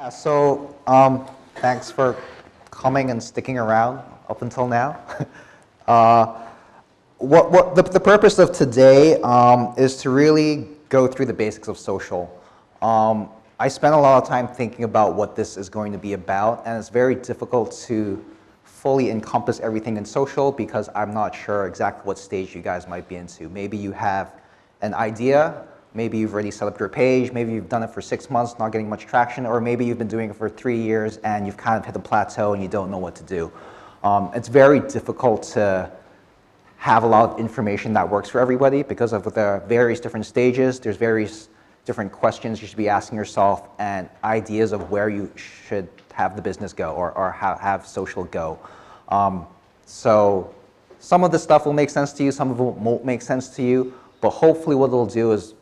Thanks for coming and sticking around up until now. uh, the purpose of today is to really go through the basics of social. I spent a lot of time thinking about what this is going to be about, and it's very difficult to fully encompass everything in social because I'm not sure exactly what stage you guys might be into. Maybe you have an idea. Maybe you've already set up your page, maybe you've done it for 6 months, not getting much traction, or maybe you've been doing it for 3 years and you've kind of hit a plateau and you don't know what to do. It's very difficult to have a lot of information that works for everybody because of the various different stages. There's various different questions you should be asking yourself and ideas of where you should have the business go or have social go. So some of the stuff will make sense to you, some of it won't make sense to you, but hopefully what it'll do is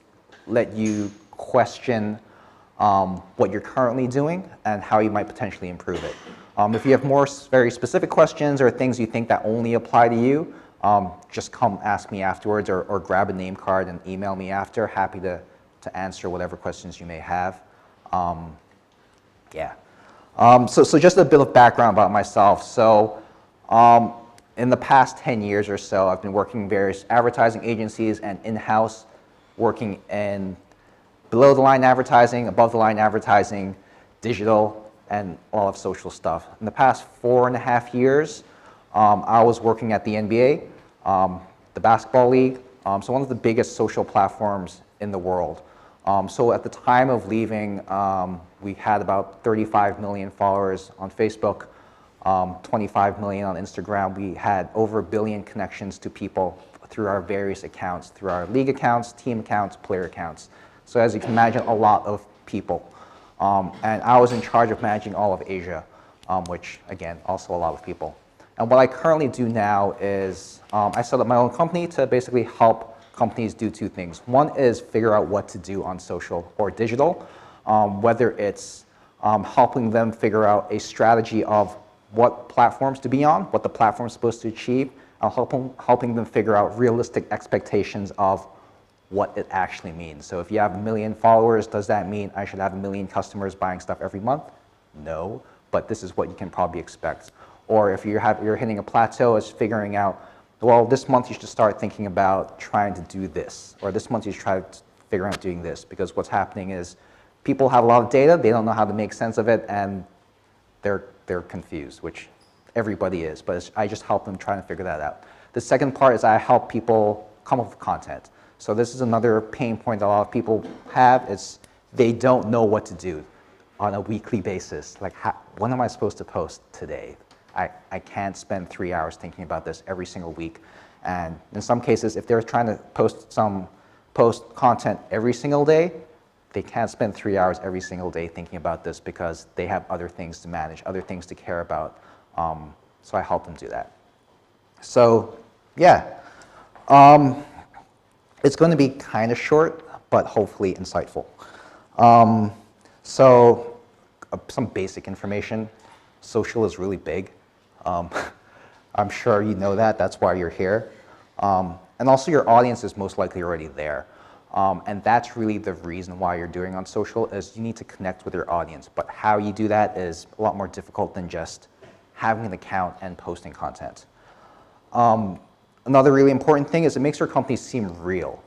let you question what you're currently doing and how you might potentially improve it. If you have more very specific questions or things you think that only apply to you, just come ask me afterwards or grab a name card and email me after. Happy to answer whatever questions you may have. So just a bit of background about myself. So in the past 10 years or so, I've been working in various advertising agencies and in-house, working in below-the-line advertising, above-the-line advertising, digital, and all of social stuff. In the past 4.5 years, I was working at the NBA, the basketball league, so one of the biggest social platforms in the world. So at the time of leaving, we had about 35 million followers on Facebook, 25 million on Instagram. We had over 1 billion connections to people through our various accounts, through our league accounts, team accounts, player accounts. So as you can imagine, a lot of people. And I was in charge of managing all of Asia, which again, also a lot of people. And what I currently do now is I set up my own company to basically help companies do 2 things. One is figure out what to do on social or digital, whether it's helping them figure out a strategy of what platforms to be on, what the platform is supposed to achieve, helping them figure out realistic expectations of what it actually means. So if you have 1 million followers, does that mean I should have 1 million customers buying stuff every month? No, but this is what you can probably expect. Or if you're hitting a plateau, it's figuring out, well, this month you should start thinking about trying to do this, or this month you should try to figure out doing this, because what's happening is people have a lot of data, they don't know how to make sense of it, and they're confused, which everybody is, but I just help them try to figure that out. The second part is I help people come up with content. So this is another pain point a lot of people have, is they don't know what to do on a weekly basis. Like, when am I supposed to post today? I can't spend 3 hours thinking about this every single week. And in some cases, if they're trying to post content every single day, they can't spend 3 hours every single day thinking about this because they have other things to manage, other things to care about. So I help them do that. So yeah, it's going to be kind of short, but hopefully insightful. Some basic information. Social is really big. I'm sure you know that. That's why you're here. And also your audience is most likely already there. And that's really the reason why you're doing on social, is you need to connect with your audience. But how you do that is a lot more difficult than just having an account and posting content. Another really important thing is it makes your company seem real.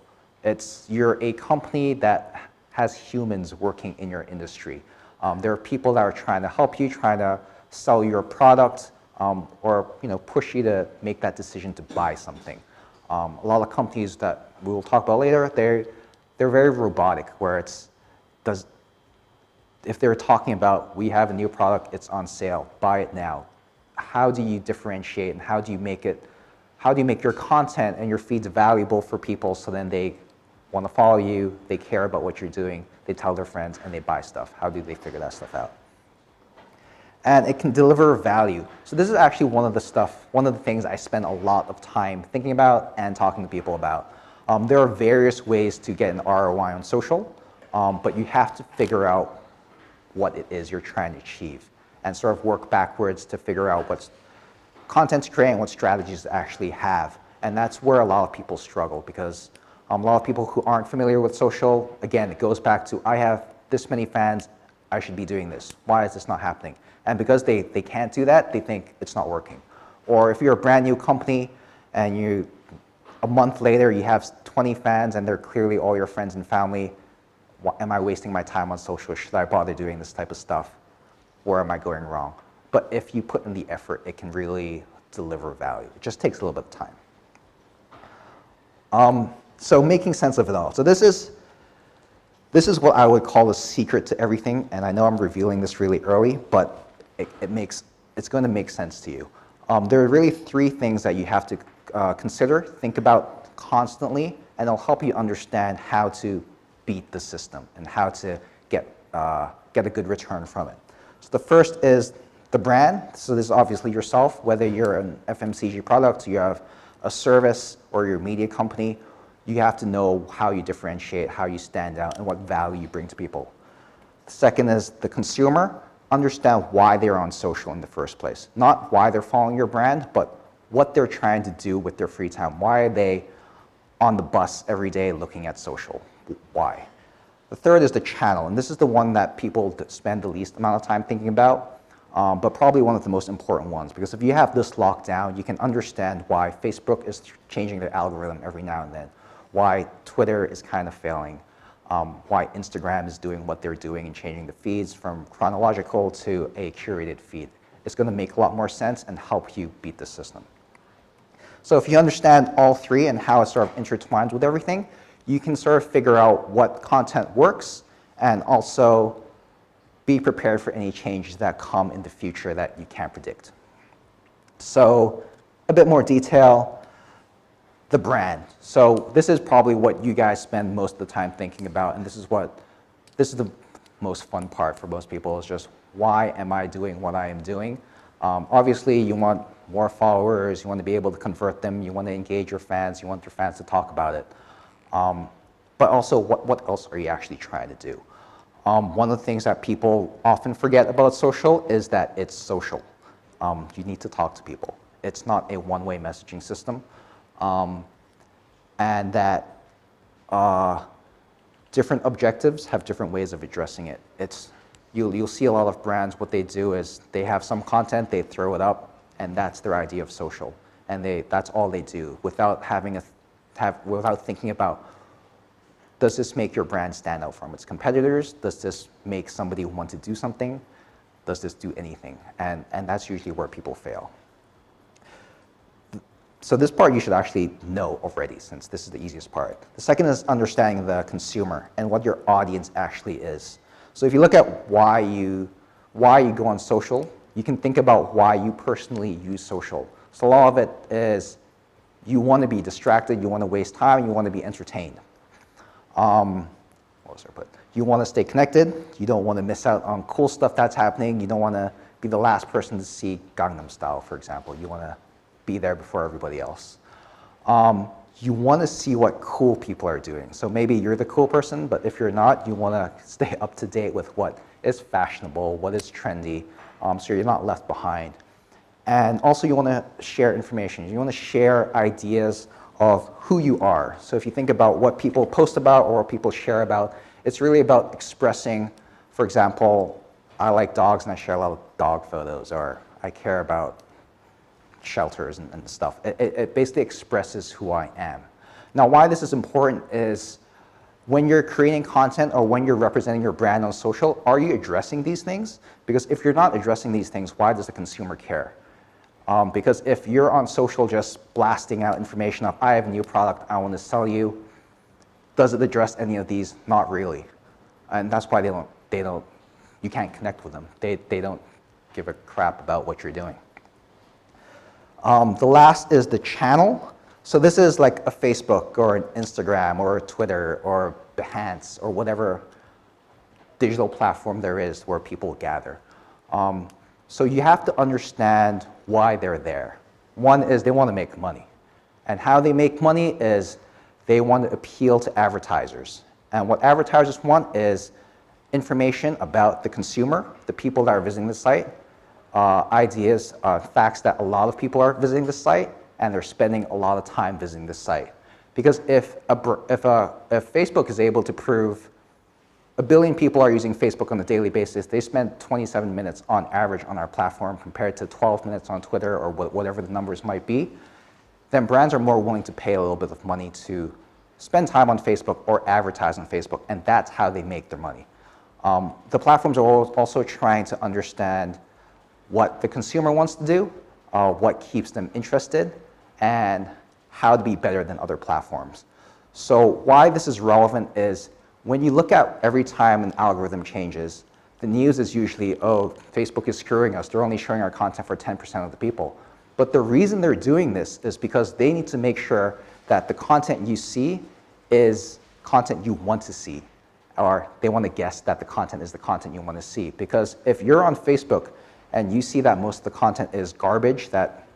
You're a company that has humans working in your industry. There are people that are trying to help you, trying to sell your product, or push you to make that decision to buy something. A lot of companies that we will talk about later, they're very robotic, where if they're talking about, we have a new product, it's on sale, buy it now. How do you differentiate, and how do you make your content and your feeds valuable for people so then they want to follow you, they care about what you're doing, they tell their friends, and they buy stuff? How do they figure that stuff out? And it can deliver value. So this is actually one of the things I spend a lot of time thinking about and talking to people about. There are various ways to get an ROI on social, but you have to figure out what it is you're trying to achieve and sort of work backwards to figure out what content to create and what strategies to actually have. And that's where a lot of people struggle, because a lot of people who aren't familiar with social, again, it goes back to, I have this many fans, I should be doing this. Why is this not happening? And because they can't do that, they think it's not working. Or if you're a brand new company and a month later you have 20 fans and they're clearly all your friends and family, am I wasting my time on social? Should I bother doing this type of stuff? Or am I going wrong? But if you put in the effort, it can really deliver value. It just takes a little bit of time. So making sense of it all. So this is what I would call the secret to everything, and I know I'm revealing this really early, but it's going to make sense to you. There are really three things that you have to consider, think about constantly, and it'll help you understand how to beat the system and how to get a good return from it. So the first is the brand. So this is obviously yourself, whether you're an FMCG product, you have a service, or you're a media company. You have to know how you differentiate, how you stand out, and what value you bring to people. The second is the consumer. Understand why they're on social in the first place. Not why they're following your brand, but what they're trying to do with their free time. Why are they on the bus every day looking at social? Why? The third is the channel, and this is the one that people spend the least amount of time thinking about, but probably one of the most important ones, because if you have this locked down, you can understand why Facebook is changing their algorithm every now and then, why Twitter is kind of failing, why Instagram is doing what they're doing and changing the feeds from chronological to a curated feed. It's going to make a lot more sense and help you beat the system. So if you understand all three and how it sort of intertwines with everything, you can sort of figure out what content works and also be prepared for any changes that come in the future that you can't predict. So a bit more detail, the brand. So this is probably what you guys spend most of the time thinking about, and this is the most fun part for most people, is just why am I doing what I am doing? Obviously, you want more followers, you want to be able to convert them, you want to engage your fans, you want your fans to talk about it. But also, what else are you actually trying to do? One of the things that people often forget about social is that it's social. You need to talk to people. It's not a one-way messaging system. And that different objectives have different ways of addressing it. You'll see a lot of brands, what they do is they have some content, they throw it up, and that's their idea of social. And that's all they do without without thinking about, does this make your brand stand out from its competitors? Does this make somebody want to do something? Does this do anything? And that's usually where people fail. So this part you should actually know already, since this is the easiest part. The second is understanding the consumer and what your audience actually is. So if you look at why you go on social, you can think about why you personally use social. So a lot of it is you want to be distracted, you want to waste time, you want to be entertained. You want to stay connected, you don't want to miss out on cool stuff that's happening, you don't want to be the last person to see Gangnam Style, for example. You want to be there before everybody else. You want to see what cool people are doing. So maybe you're the cool person, but if you're not, you want to stay up to date with what is fashionable, what is trendy, so you're not left behind. And also you want to share information. You want to share ideas of who you are. So if you think about what people post about or what people share about, it's really about expressing, for example, I like dogs and I share a lot of dog photos, or I care about shelters and stuff. It basically expresses who I am. Now, why this is important is when you're creating content or when you're representing your brand on social, are you addressing these things? Because if you're not addressing these things, why does the consumer care? Because if you're on social just blasting out information of, I have a new product I want to sell you, does it address any of these? Not really. And that's why you can't connect with them. They don't give a crap about what you're doing. The last is the channel. So this is like a Facebook or an Instagram or a Twitter or Behance or whatever digital platform there is where people gather. So you have to understand why they're there. One is they want to make money. And how they make money is they want to appeal to advertisers. And what advertisers want is information about the consumer, the people that are visiting the site, ideas, facts that a lot of people are visiting the site, and they're spending a lot of time visiting the site. Because if Facebook is able to prove 1 billion people are using Facebook on a daily basis. They spend 27 minutes on average on our platform compared to 12 minutes on Twitter or whatever the numbers might be. Then brands are more willing to pay a little bit of money to spend time on Facebook or advertise on Facebook, and that's how they make their money. The platforms are also trying to understand what the consumer wants to do, what keeps them interested, and how to be better than other platforms. So why this is relevant is when you look at every time an algorithm changes, the news is usually, oh, Facebook is screwing us. They're only showing our content for 10% of the people. But the reason they're doing this is because they need to make sure that the content you see is content you want to see, or they want to guess that the content is the content you want to see. Because if you're on Facebook and you see that most of the content is garbage that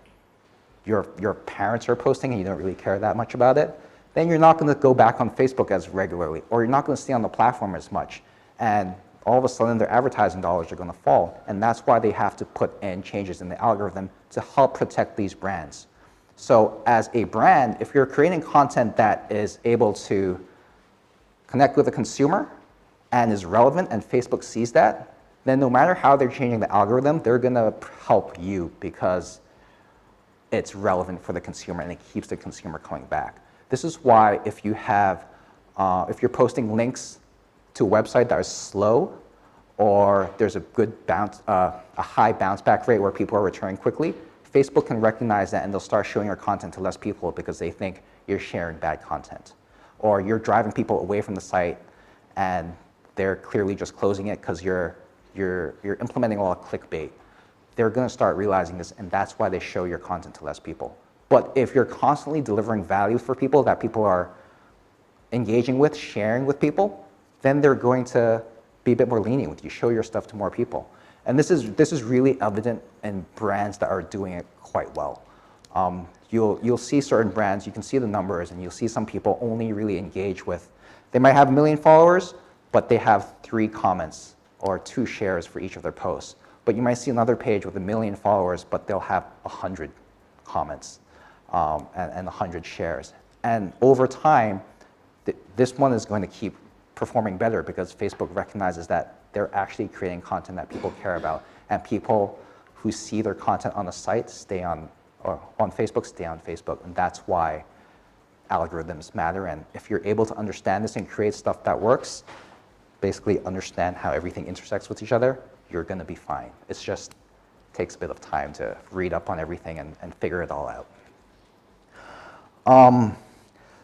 your parents are posting and you don't really care that much about it, then you're not going to go back on Facebook as regularly, or you're not going to stay on the platform as much. And all of a sudden, their advertising dollars are going to fall. And that's why they have to put in changes in the algorithm to help protect these brands. So as a brand, if you're creating content that is able to connect with the consumer and is relevant and Facebook sees that, then no matter how they're changing the algorithm, they're going to help you because it's relevant for the consumer and it keeps the consumer coming back. This is why if you have, if you're posting links to a website that is slow, or there's a good a high bounce back rate where people are returning quickly, Facebook can recognize that and they'll start showing your content to less people because they think you're sharing bad content. Or you're driving people away from the site and they're clearly just closing it because you're implementing a lot of clickbait. They're going to start realizing this, and that's why they show your content to less people. But if you're constantly delivering value for people that people are engaging with, sharing with people, then they're going to be a bit more lenient with you, show your stuff to more people. And this is really evident in brands that are doing it quite well. You'll see certain brands, you can see the numbers, and you'll see some people only really engage with, they might have 1 million followers, but they have 3 comments or 2 shares for each of their posts. But you might see another page with 1 million followers, but they'll have 100 comments and 100 shares. And over time, this one is going to keep performing better because Facebook recognizes that they're actually creating content that people care about, and people who see their content on the site stay on, or on Facebook, stay on Facebook, and that's why algorithms matter. And if you're able to understand this and create stuff that works, basically understand how everything intersects with each other, you're going to be fine. It just takes a bit of time to read up on everything and figure it all out.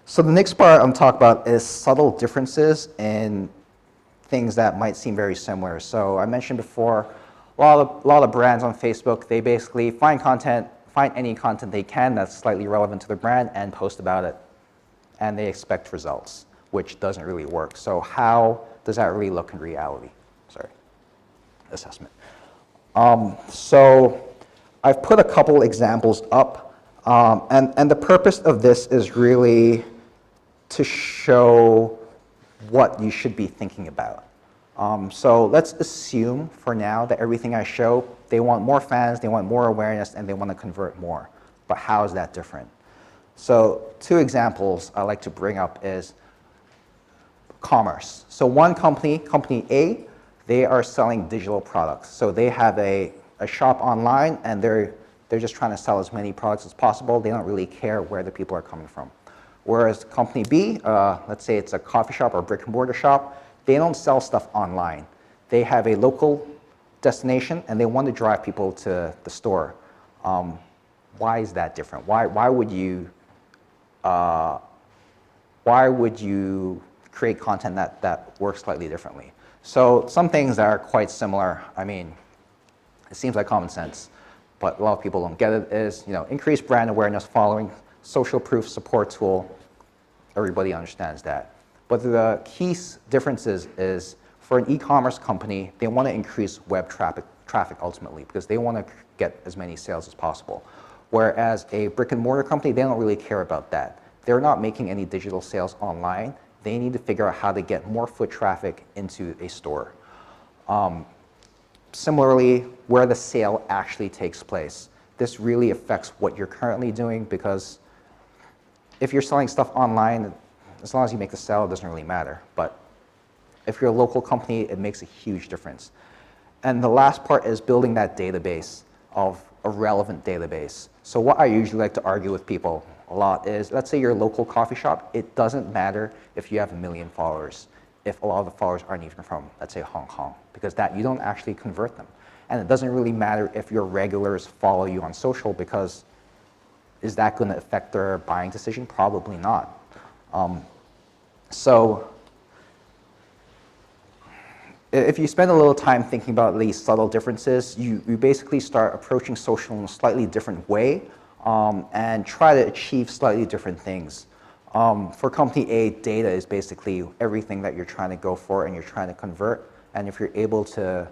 So the next part I'm talking about is subtle differences in things that might seem very similar. So I mentioned before, a lot of brands on Facebook, they basically find any content they can that's slightly relevant to their brand and post about it. And they expect results, which doesn't really work. So how does that really look in reality? Sorry, assessment. So I've put a couple examples up. And the purpose of this is really to show what you should be thinking about. So let's assume for now that everything I show, they want more fans, they want more awareness, and they want to convert more. But how is that different? So 2 examples I like to bring up is commerce. So one company, Company A, they are selling digital products. So they have a shop online, and they're just trying to sell as many products as possible. They don't really care where the people are coming from. Whereas Company B, let's say it's a coffee shop or a brick and mortar shop, they don't sell stuff online. They have a local destination and they want to drive people to the store. Why is that different? Why would you create content that works slightly differently? So some things that are quite similar, I mean, it seems like common sense, but a lot of people don't get it, is, increased brand awareness following social proof support tool. Everybody understands that. But the key difference is for an e-commerce company, they want to increase web traffic ultimately because they want to get as many sales as possible. Whereas a brick and mortar company, they don't really care about that. They're not making any digital sales online. They need to figure out how to get more foot traffic into a store. Similarly, where the sale actually takes place. This really affects what you're currently doing because if you're selling stuff online, as long as you make the sale, it doesn't really matter. But If you're a local company, it makes a huge difference. And the last part is building that database of a relevant database. So what I usually like to argue with people a lot is, let's say you're a local coffee shop, it doesn't matter if you have 1 million followers, if a lot of the followers aren't even from, let's say, Hong Kong, because that you don't actually convert them. And it doesn't really matter if your regulars follow you on social, because is that going to affect their buying decision? Probably not. So if you spend a little time thinking about these subtle differences, you basically start approaching social in a slightly different way and try to achieve slightly different things. For company A, data is basically everything that you're trying to go for and you're trying to convert. And if you're able to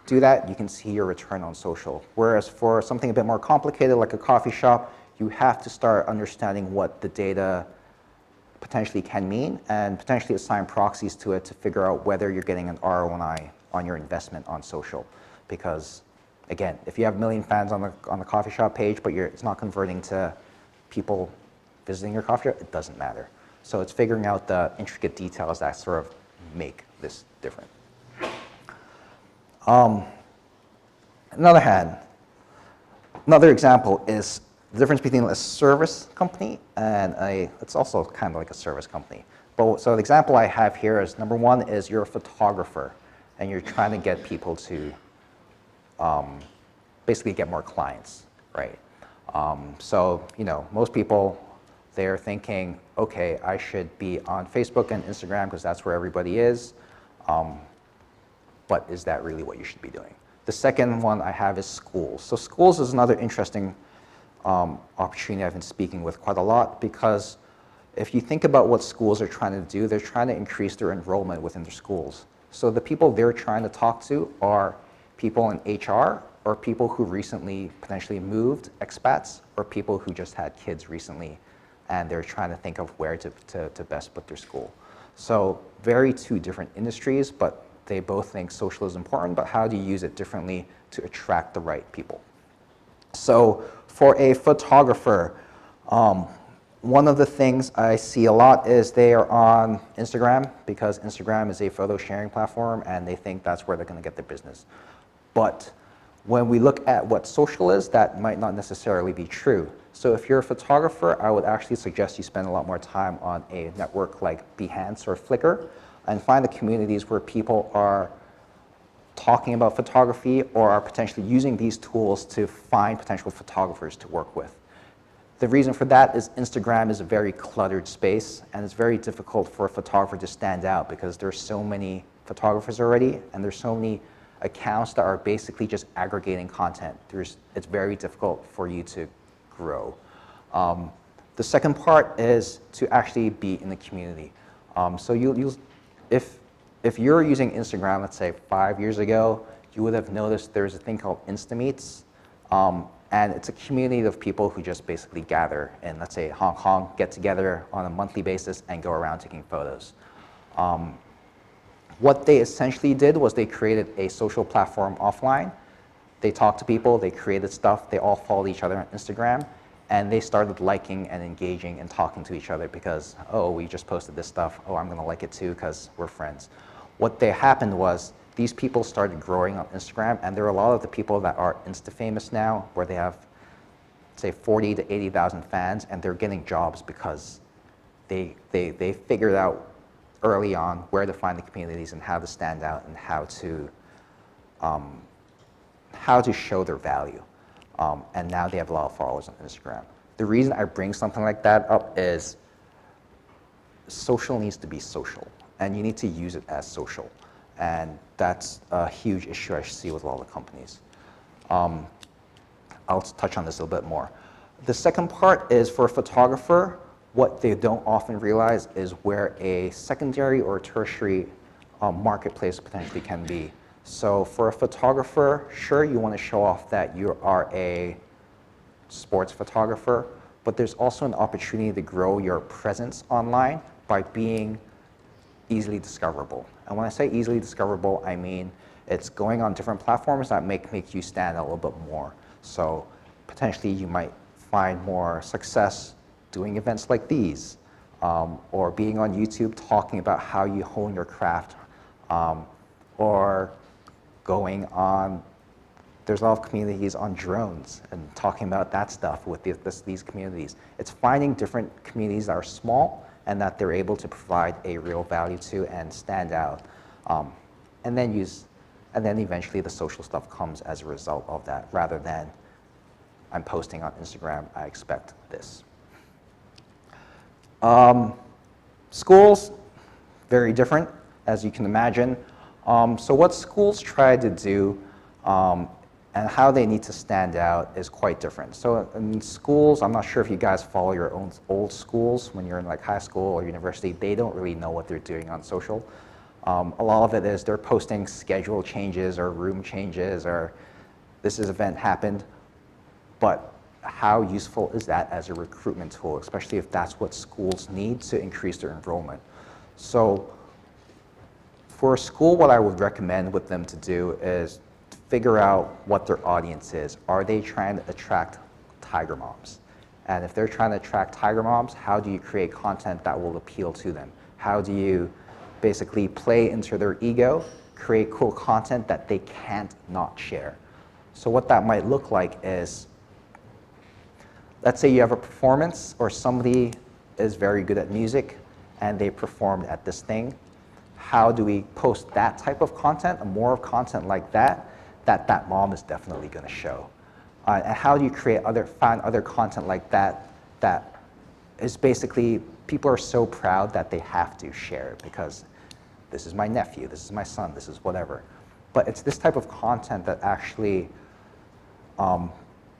do that, you can see your return on social. Whereas for something a bit more complicated, like a coffee shop, you have to start understanding what the data potentially can mean and potentially assign proxies to it to figure out whether you're getting an ROI on your investment on social. Because again, if you have 1 million fans on the coffee shop page, but it's not converting to people visiting your coffee shop, it doesn't matter. So it's figuring out the intricate details that sort of make this different. On the other hand, another example is the difference between a service company and it's also kind of like a service company. But, so the example I have here is, number one is you're a photographer and you're trying to get people to basically get more clients, right? So, most people, they're thinking, okay, I should be on Facebook and Instagram because that's where everybody is. But is that really what you should be doing? The second one I have is schools. So schools is another interesting opportunity I've been speaking with quite a lot, because if you think about what schools are trying to do, they're trying to increase their enrollment within their schools. So the people they're trying to talk to are people in HR, or people who recently potentially moved, expats, or people who just had kids recently, and they're trying to think of where to best put their school. So very two different industries, but they both think social is important, but how do you use it differently to attract the right people? So for a photographer, one of the things I see a lot is they are on Instagram, because Instagram is a photo sharing platform and they think that's where they're going to get their business. But when we look at what social is, that might not necessarily be true. So if you're a photographer, I would actually suggest you spend a lot more time on a network like Behance or Flickr, and find the communities where people are talking about photography or are potentially using these tools to find potential photographers to work with. The reason for that is Instagram is a very cluttered space, and it's very difficult for a photographer to stand out because there's so many photographers already, and there's so many accounts that are basically just aggregating content. It's very difficult for you to grow. The second part is to actually be in the community. So if you're using Instagram, let's say 5 years ago, you would have noticed there's a thing called Instameets. And it's a community of people who just basically gather in, let's say, Hong Kong, get together on a monthly basis and go around taking photos. What they essentially did was they created a social platform offline. They talked to people, they created stuff, they all followed each other on Instagram, and they started liking and engaging and talking to each other because, oh, we just posted this stuff, oh, I'm going to like it too because we're friends. What happened was these people started growing on Instagram, and there are a lot of the people that are Insta-famous now, where they have, say, 40 to 80,000 fans, and they're getting jobs because they figured out early on where to find the communities and how to stand out and how to show their value. And now they have a lot of followers on Instagram. The reason I bring something like that up is social needs to be social, and you need to use it as social. And that's a huge issue I see with a lot of companies. I'll touch on this a little bit more. The second part is for a photographer, what they don't often realize is where a secondary or tertiary marketplace potentially can be. So for a photographer, sure, you want to show off that you are a sports photographer, but there's also an opportunity to grow your presence online by being easily discoverable. And when I say easily discoverable, I mean it's going on different platforms that make you stand out a little bit more. So potentially you might find more success doing events like these, or being on YouTube talking about how you hone your craft or going on, there's a lot of communities on drones and talking about that stuff with these communities. It's finding different communities that are small and that they're able to provide a real value to and stand out. And then eventually the social stuff comes as a result of that, rather than I'm posting on Instagram, I expect this. Schools, very different, as you can imagine. So what schools try to do and how they need to stand out is quite different. So in schools, I'm not sure if you guys follow your own old schools when you're in like high school or university, they don't really know what they're doing on social. A lot of it is they're posting schedule changes or room changes or this event happened, but how useful is that as a recruitment tool, especially if that's what schools need to increase their enrollment? So for a school, what I would recommend with them to do is to figure out what their audience is. Are they trying to attract tiger moms? And if they're trying to attract tiger moms, how do you create content that will appeal to them? How do you basically play into their ego, create cool content that they can't not share? So what that might look like is, let's say you have a performance or somebody is very good at music and they performed at this thing. How do we post that type of content, more of content like that, that mom is definitely going to show? And how do you find other content like that, that is basically, people are so proud that they have to share it because this is my nephew, this is my son, this is whatever. But it's this type of content that actually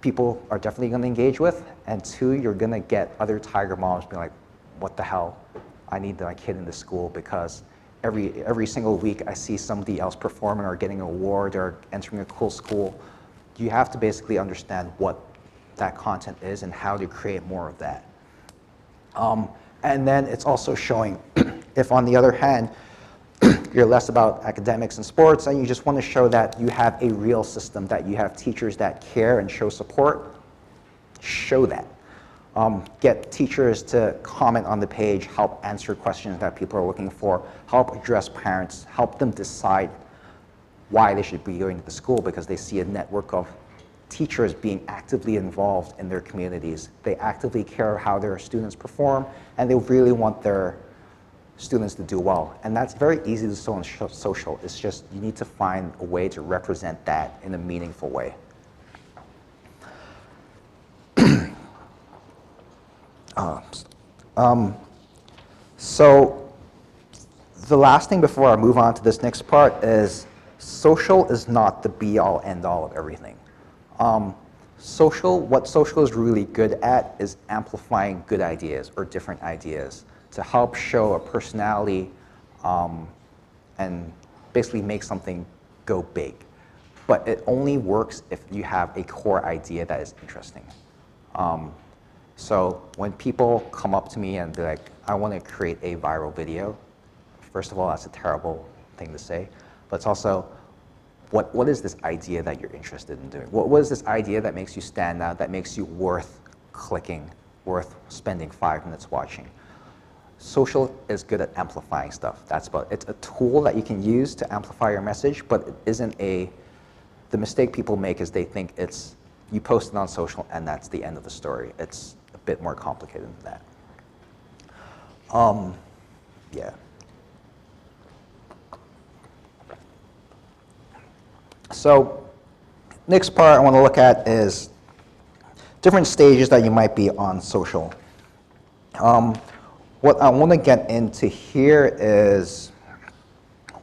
people are definitely going to engage with, and two, you're going to get other tiger moms being like, what the hell, I need my kid in this school because every single week I see somebody else performing or getting an award or entering a cool school. You have to basically understand what that content is and how to create more of that. And then it's also showing if, on the other hand, you're less about academics and sports and you just want to show that you have a real system, that you have teachers that care and show support, show that. Get teachers to comment on the page, help answer questions that people are looking for, help address parents, help them decide why they should be going to the school because they see a network of teachers being actively involved in their communities. They actively care how their students perform and they really want their students to do well. And that's very easy to do on social. It's just you need to find a way to represent that in a meaningful way. So the last thing before I move on to this next part is social is not the be-all, end-all of everything. What social is really good at is amplifying good ideas or different ideas to help show a personality and basically make something go big. But it only works if you have a core idea that is interesting. So when people come up to me and be like, I want to create a viral video, first of all, that's a terrible thing to say, but it's also, what is this idea that you're interested in doing? What is this idea that makes you stand out, that makes you worth clicking, worth spending 5 minutes watching? Social is good at amplifying stuff. It's a tool that you can use to amplify your message, but it isn't the mistake people make is they think you post it on social and that's the end of the story. It's a bit more complicated than that. Yeah. So next part I want to look at is different stages that you might be on social. What I want to get into here is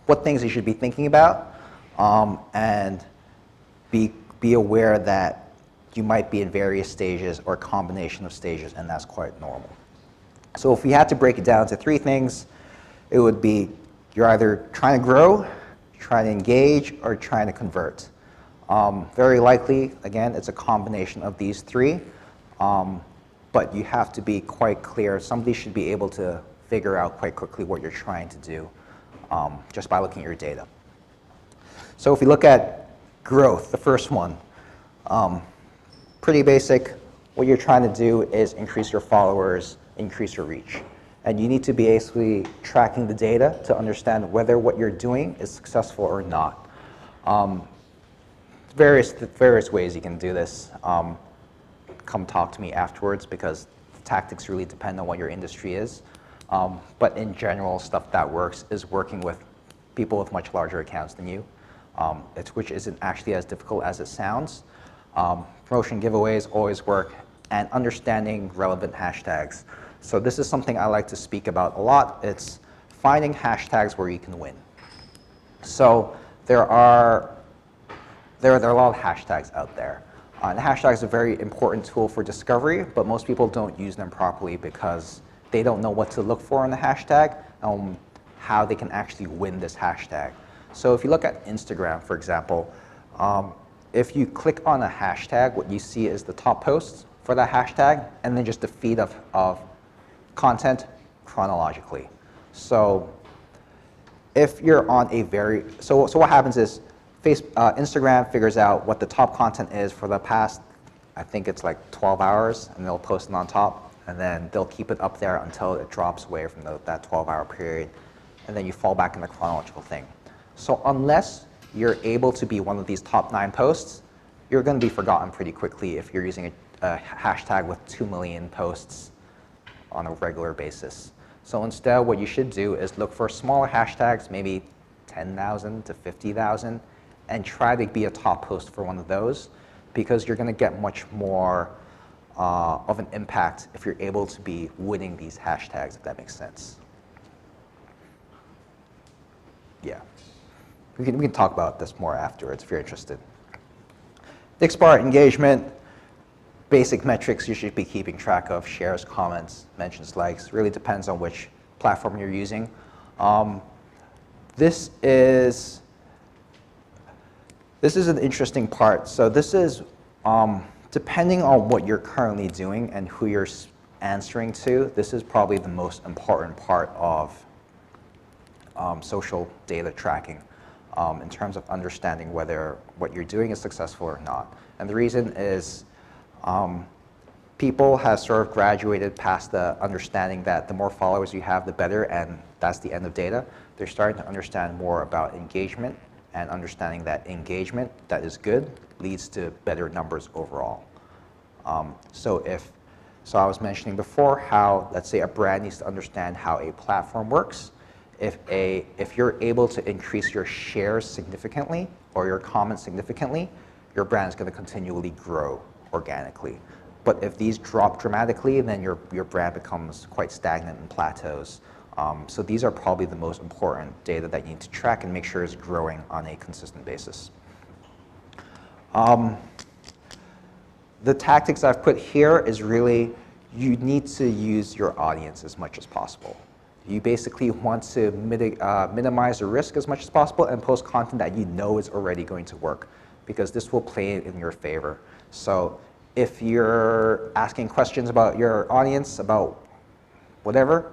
what things you should be thinking about and be aware that you might be in various stages or a combination of stages, and that's quite normal. So if we had to break it down to 3 things, it would be you're either trying to grow, trying to engage, or trying to convert. Very likely, again, it's a combination of these 3, but you have to be quite clear. Somebody should be able to figure out quite quickly what you're trying to do just by looking at your data. So if we look at growth, the first one, pretty basic. What you're trying to do is increase your followers, increase your reach. And you need to be basically tracking the data to understand whether what you're doing is successful or not. Various ways you can do this. Come talk to me afterwards, because tactics really depend on what your industry is. But in general, stuff that works is working with people with much larger accounts than you, which isn't actually as difficult as it sounds. Promotion giveaways always work, and understanding relevant hashtags. So this is something I like to speak about a lot. It's finding hashtags where you can win. So there are a lot of hashtags out there. And hashtags are a very important tool for discovery, but most people don't use them properly because they don't know what to look for in the hashtag and how they can actually win this hashtag. So if you look at Instagram, for example, if you click on a hashtag, what you see is the top posts for that hashtag, and then just the feed of content chronologically. So if you're on a so what happens is Instagram figures out what the top content is for the past, I think it's like 12 hours, and they'll post it on top, and then they'll keep it up there until it drops away from that 12-hour period, and then you fall back in the chronological thing. So unless you're able to be one of these top 9 posts, you're going to be forgotten pretty quickly if you're using a hashtag with 2 million posts on a regular basis. So instead, what you should do is look for smaller hashtags, maybe 10,000 to 50,000, and try to be a top post for one of those, because you're going to get much more of an impact if you're able to be winning these hashtags, if that makes sense. Yeah. We can talk about this more afterwards if you're interested. Next part, engagement. Basic metrics you should be keeping track of: shares, comments, mentions, likes. Really depends on which platform you're using. This is an interesting part. So this is, depending on what you're currently doing and who you're answering to, this is probably the most important part of social data tracking in terms of understanding whether what you're doing is successful or not. And the reason is people have sort of graduated past the understanding that the more followers you have, the better, and that's the end of data. They're starting to understand more about engagement, and understanding that engagement that is good leads to better numbers overall. So I was mentioning before how, let's say, a brand needs to understand how a platform works. If you're able to increase your shares significantly or your comments significantly, your brand is going to continually grow organically. But if these drop dramatically, then your brand becomes quite stagnant and plateaus. So these are probably the most important data that you need to track and make sure is growing on a consistent basis. The tactics I've put here is really, you need to use your audience as much as possible. You basically want to minimize the risk as much as possible and post content that you know is already going to work, because this will play in your favor. So if you're asking questions about your audience, about whatever,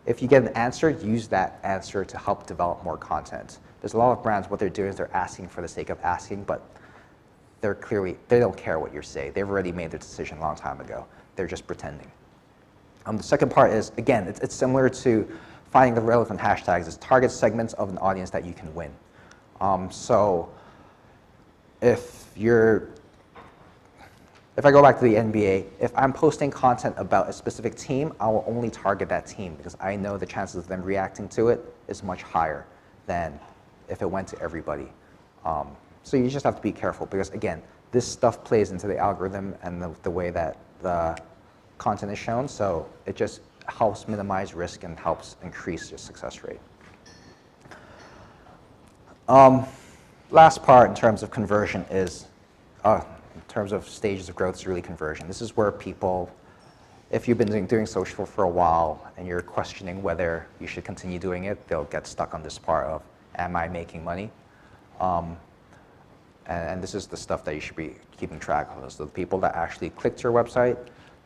if you get an answer, use that answer to help develop more content. There's a lot of brands, what they're doing is they're asking for the sake of asking, but they don't care what you say. They've already made their decision a long time ago. They're just pretending. The second part is, again, it's similar to finding the relevant hashtags. It's target segments of an audience that you can win. So if I go back to the NBA, if I'm posting content about a specific team, I will only target that team, because I know the chances of them reacting to it is much higher than if it went to everybody. So you just have to be careful, because again, this stuff plays into the algorithm and the way that the content is shown, so it just helps minimize risk and helps increase your success rate. Last part in terms of conversion is, in terms of stages of growth, is really conversion. This is where people, if you've been doing social for a while and you're questioning whether you should continue doing it, they'll get stuck on this part of, am I making money? And this is the stuff that you should be keeping track of. So the people that actually clicked your website,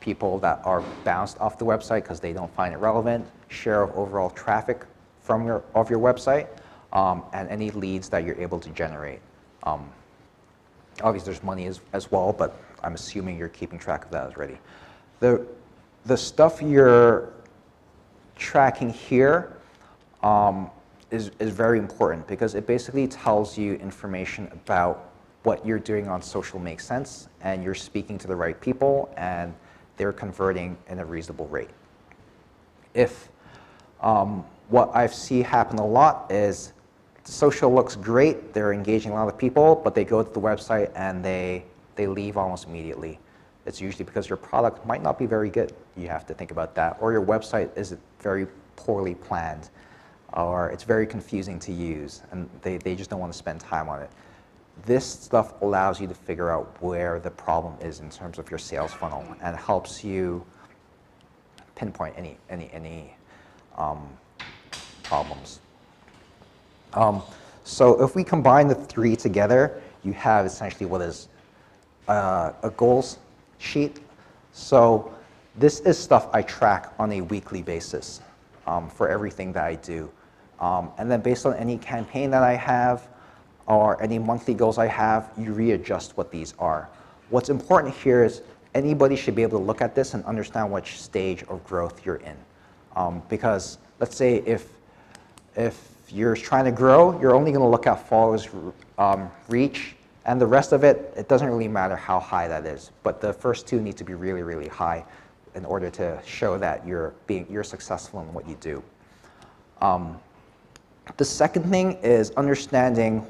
people that are bounced off the website because they don't find it relevant, share of overall traffic from your website, and any leads that you're able to generate. Obviously, there's money as well, but I'm assuming you're keeping track of that already. The stuff you're tracking here is very important because it basically tells you information about what you're doing on social makes sense, and you're speaking to the right people, and they're converting in a reasonable rate. If what I see happen a lot is social looks great, they're engaging a lot of people, but they go to the website and they leave almost immediately. It's usually because your product might not be very good. You have to think about that. Or your website is very poorly planned, or it's very confusing to use, and they just don't want to spend time on it. This stuff allows you to figure out where the problem is in terms of your sales funnel, and helps you pinpoint any problems. So if we combine the three together, you have essentially what is a goals sheet. So this is stuff I track on a weekly basis for everything that I do. And then based on any campaign that I have or any monthly goals I have, you readjust what these are. What's important here is anybody should be able to look at this and understand which stage of growth you're in. Because let's say if you're trying to grow, you're only going to look at followers, reach, and the rest of it, it doesn't really matter how high that is. But the first two need to be really, really high in order to show that you're successful in what you do. The second thing is understanding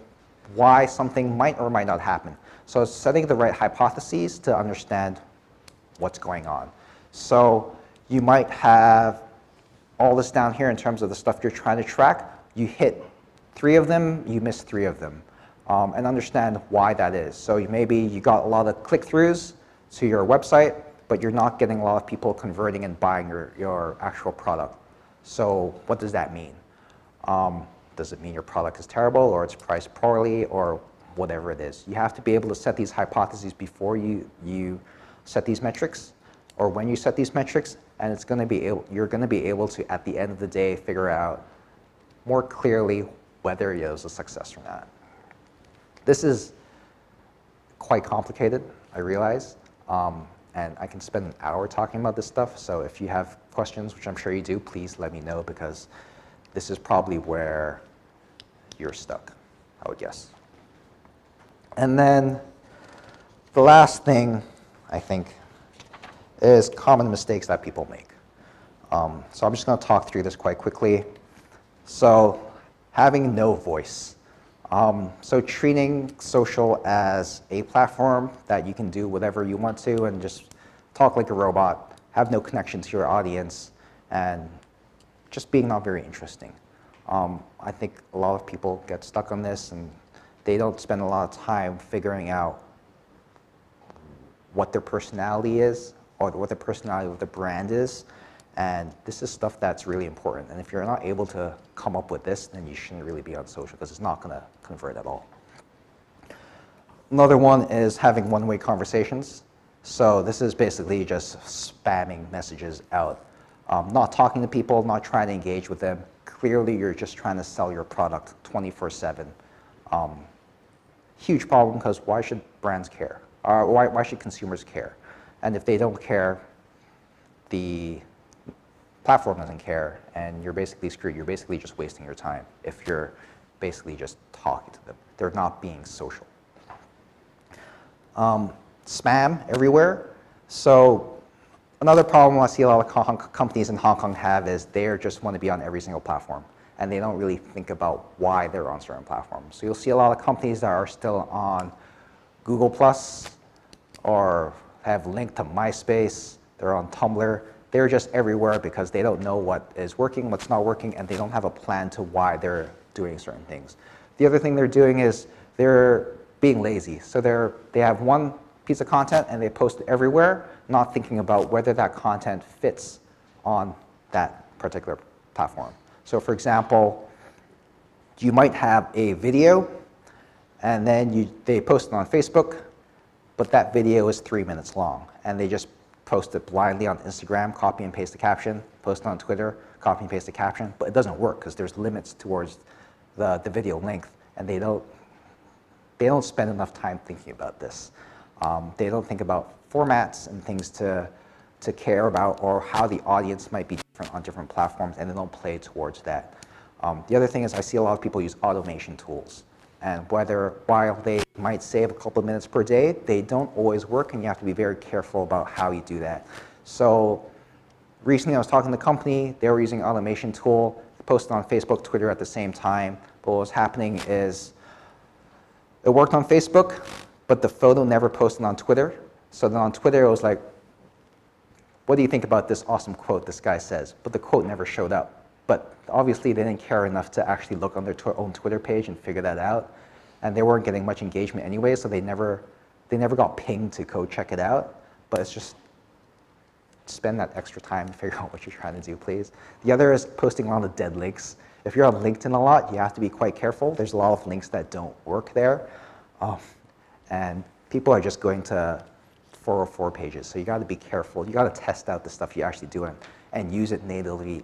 why something might or might not happen. So setting the right hypotheses to understand what's going on. So you might have all this down here in terms of the stuff you're trying to track. You hit 3 of them, you miss 3 of them, and understand why that is. So maybe you got a lot of click-throughs to your website, but you're not getting a lot of people converting and buying your actual product. So what does that mean? Does it mean your product is terrible, or it's priced poorly, or whatever it is? You have to be able to set these hypotheses before you set these metrics, or when you set these metrics, and you're going to be able to, at the end of the day, figure out more clearly whether it is a success or not. This is quite complicated, I realize, and I can spend an hour talking about this stuff, so if you have questions, which I'm sure you do, please let me know, because this is probably where you're stuck, I would guess. And then the last thing, I think, is common mistakes that people make. So I'm just going to talk through this quite quickly. So having no voice. So treating social as a platform that you can do whatever you want to and just talk like a robot, have no connection to your audience, and just being not very interesting. I think a lot of people get stuck on this, and they don't spend a lot of time figuring out what their personality is, or what the personality of the brand is. And this is stuff that's really important. And if you're not able to come up with this, then you shouldn't really be on social, because it's not going to convert at all. Another one is having one-way conversations. So this is basically just spamming messages out. Not talking to people, not trying to engage with them. Clearly, you're just trying to sell your product 24/7. Huge problem, because why should brands care? Why should consumers care? And if they don't care, the platform doesn't care, and you're basically screwed. You're basically just wasting your time if you're basically just talking to them. They're not being social. Spam everywhere. So another problem I see a lot of companies in Hong Kong have is they just want to be on every single platform, and they don't really think about why they're on certain platforms. So you'll see a lot of companies that are still on Google Plus, or have linked to MySpace, they're on Tumblr. They're just everywhere because they don't know what is working, what's not working, and they don't have a plan to why they're doing certain things. The other thing they're doing is they're being lazy. So they have one piece of content and they post it everywhere, not thinking about whether that content fits on that particular platform. So for example, you might have a video, and then they post it on Facebook, but that video is 3 minutes long, and they just post it blindly on Instagram, copy and paste the caption, post it on Twitter, copy and paste the caption, but it doesn't work because there's limits towards the video length, and they don't spend enough time thinking about this. They don't think about formats and things to care about, or how the audience might be on different platforms, and they don't play towards that. The other thing is I see a lot of people use automation tools. And while they might save a couple of minutes per day, they don't always work, and you have to be very careful about how you do that. So recently I was talking to the company, they were using an automation tool, posted on Facebook, Twitter at the same time. But what was happening is it worked on Facebook, but the photo never posted on Twitter. So then on Twitter it was like, what do you think about this awesome quote this guy says? But the quote never showed up. But obviously they didn't care enough to actually look on their own Twitter page and figure that out. And they weren't getting much engagement anyway, so they never got pinged to go check it out. But it's just spend that extra time to figure out what you're trying to do, please. The other is posting a lot of dead links. If you're on LinkedIn a lot, you have to be quite careful. There's a lot of links that don't work there. And people are just going to 404 pages, so you got to be careful. You got to test out the stuff you actually do and use it natively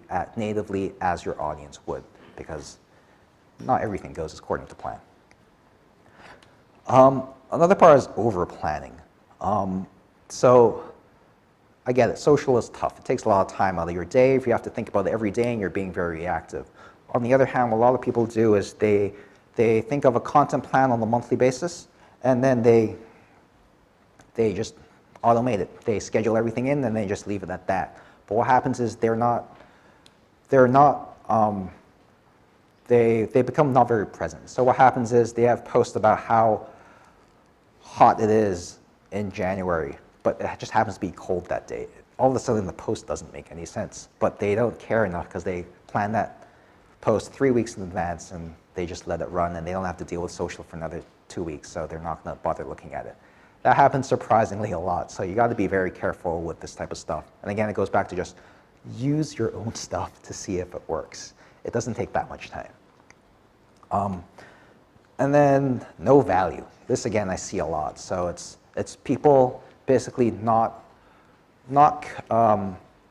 as your audience would, because not everything goes according to plan. Another part is over-planning. So I get it, social is tough. It takes a lot of time out of your day if you have to think about it every day and you're being very reactive. On the other hand, what a lot of people do is they think of a content plan on a monthly basis, and then they just automate it. They schedule everything in, and they just leave it at that. But what happens is they become not very present. So what happens is they have posts about how hot it is in January, but it just happens to be cold that day. All of a sudden the post doesn't make any sense, but they don't care enough because they plan that post 3 weeks in advance and they just let it run, and they don't have to deal with social for another 2 weeks, so they're not going to bother looking at it. That happens surprisingly a lot, so you got to be very careful with this type of stuff. And again, it goes back to just use your own stuff to see if it works. It doesn't take that much time. And then no value. This again I see a lot. So it's people basically not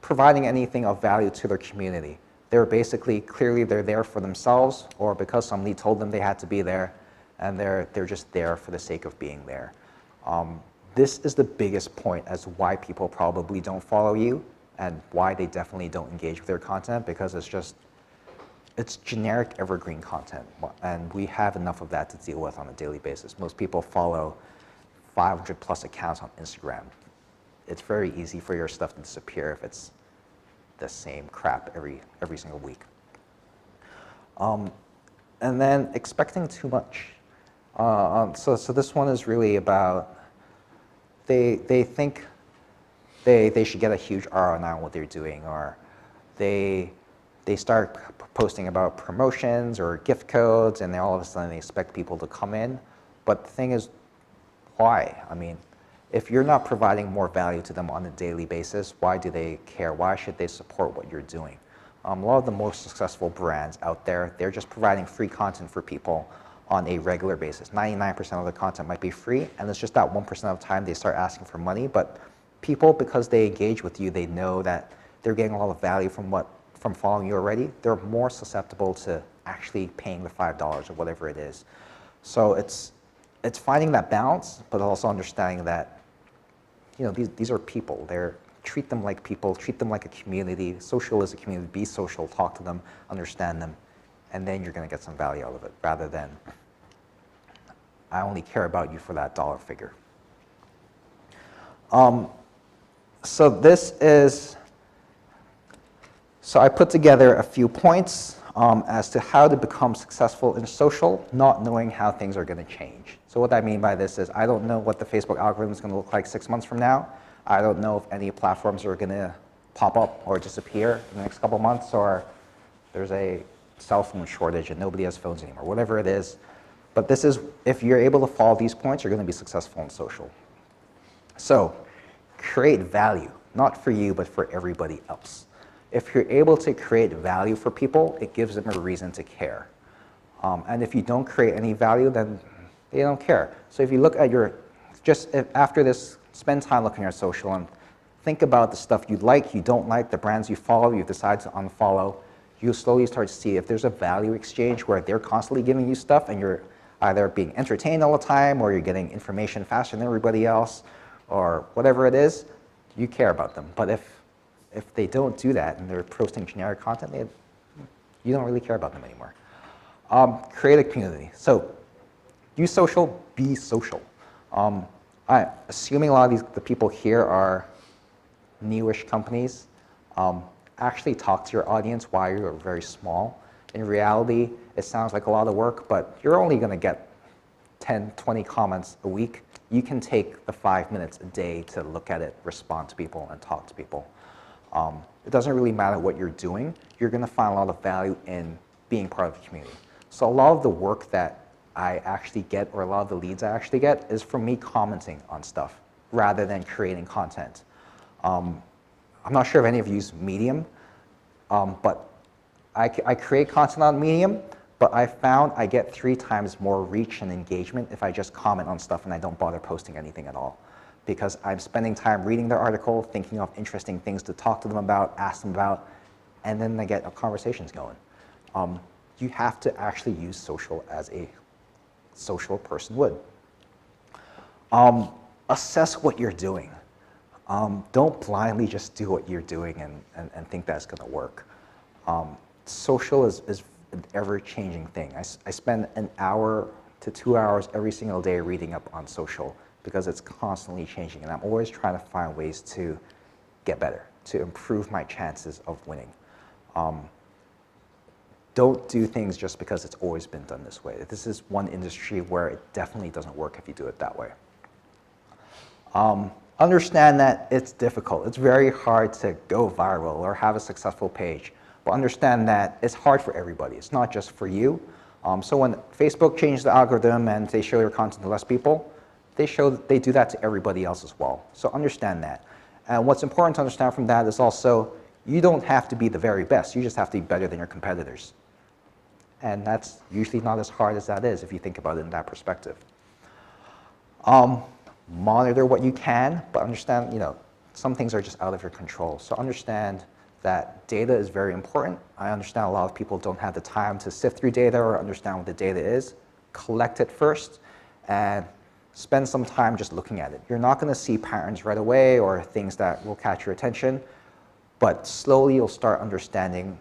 providing anything of value to their community. They're basically clearly they're there for themselves, or because somebody told them they had to be there, and they're just there for the sake of being there. This is the biggest point as to why people probably don't follow you and why they definitely don't engage with their content, because it's generic evergreen content, and we have enough of that to deal with on a daily basis. Most people follow 500 plus accounts on Instagram. It's very easy for your stuff to disappear if it's the same crap every single week. And then expecting too much. So this one is really about they think they should get a huge ROI on what they're doing, or they start posting about promotions or gift codes, and then all of a sudden they expect people to come in. But the thing is, why? I mean, if you're not providing more value to them on a daily basis, why do they care? Why should they support what you're doing? A lot of the most successful brands out there, they're just providing free content for people on a regular basis. 99% of the content might be free, and it's just that 1% of the time they start asking for money. But people, because they engage with you, they know that they're getting a lot of value from following you already. They're more susceptible to actually paying the $5 or whatever it is. So it's finding that balance, but also understanding that these are people. Treat them like people, treat them like a community. Social is a community. Be social, talk to them, understand them, and then you're going to get some value out of it, rather than I only care about you for that dollar figure. So I put together a few points as to how to become successful in social, not knowing how things are going to change. So what I mean by this is I don't know what the Facebook algorithm is going to look like 6 months from now. I don't know if any platforms are going to pop up or disappear in the next couple months, or there's a cell phone shortage and nobody has phones anymore, whatever it is. But this is, if you're able to follow these points, you're going to be successful in social. So create value, not for you, but for everybody else. If you're able to create value for people, it gives them a reason to care. And if you don't create any value, then they don't care. So if you look at after this, spend time looking at social and think about the stuff you like, you don't like, the brands you follow, you decide to unfollow. You'll slowly start to see if there's a value exchange where they're constantly giving you stuff and you're either being entertained all the time, or you're getting information faster than everybody else, or whatever it is, you care about them. But if if they don't do that and they're posting generic content, you don't really care about them anymore. Create a community. So use social, be social. I'm assuming a lot of the people here are newish companies. Actually talk to your audience while you're very small. In reality, it sounds like a lot of work, but you're only going to get 10, 20 comments a week. You can take the 5 minutes a day to look at it, respond to people, and talk to people. It doesn't really matter what you're doing. You're going to find a lot of value in being part of the community. So a lot of the work that I actually get, or a lot of the leads I actually get, is from me commenting on stuff rather than creating content. I'm not sure if any of you use Medium, but I create content on Medium, but I found I get 3 times more reach and engagement if I just comment on stuff and I don't bother posting anything at all. Because I'm spending time reading their article, thinking of interesting things to talk to them about, ask them about, and then I get conversations going. You have to actually use social as a social person would. Assess what you're doing. Don't blindly just do what you're doing and think that's going to work. Social is an ever-changing thing. I spend an hour to 2 hours every single day reading up on social because it's constantly changing, and I'm always trying to find ways to get better, to improve my chances of winning. Don't do things just because it's always been done this way. This is one industry where it definitely doesn't work if you do it that way. Understand that it's difficult. It's very hard to go viral or have a successful page. But understand that it's hard for everybody. It's not just for you. So when Facebook changes the algorithm and they show your content to less people, they do that to everybody else as well. So understand that. And what's important to understand from that is also, you don't have to be the very best. You just have to be better than your competitors. And that's usually not as hard as that is if you think about it in that perspective. Monitor what you can, but understand, some things are just out of your control. So understand that data is very important. I understand a lot of people don't have the time to sift through data or understand what the data is. Collect it first and spend some time just looking at it. You're not going to see patterns right away or things that will catch your attention, but slowly you'll start understanding